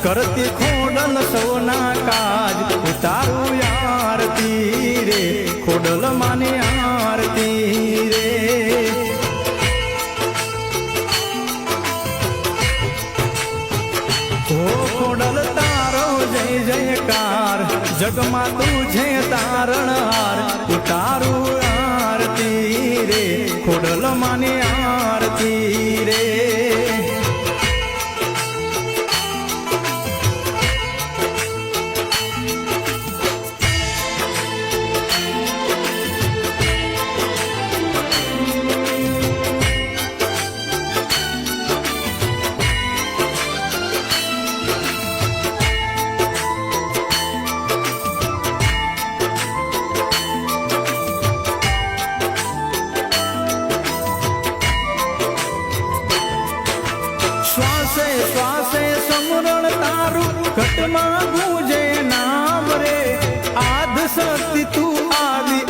करती खोडल सोना काज उतारू आरती रे खोडल माने आरती रे खोडल तारो जय जयकार जगमा तुझे तारणहार उतारू आरती रे खोडल माने आरती रे श्वासे श्वासे समरण तारू घटमा गुजे नाम रे आद शक्ति तू आदि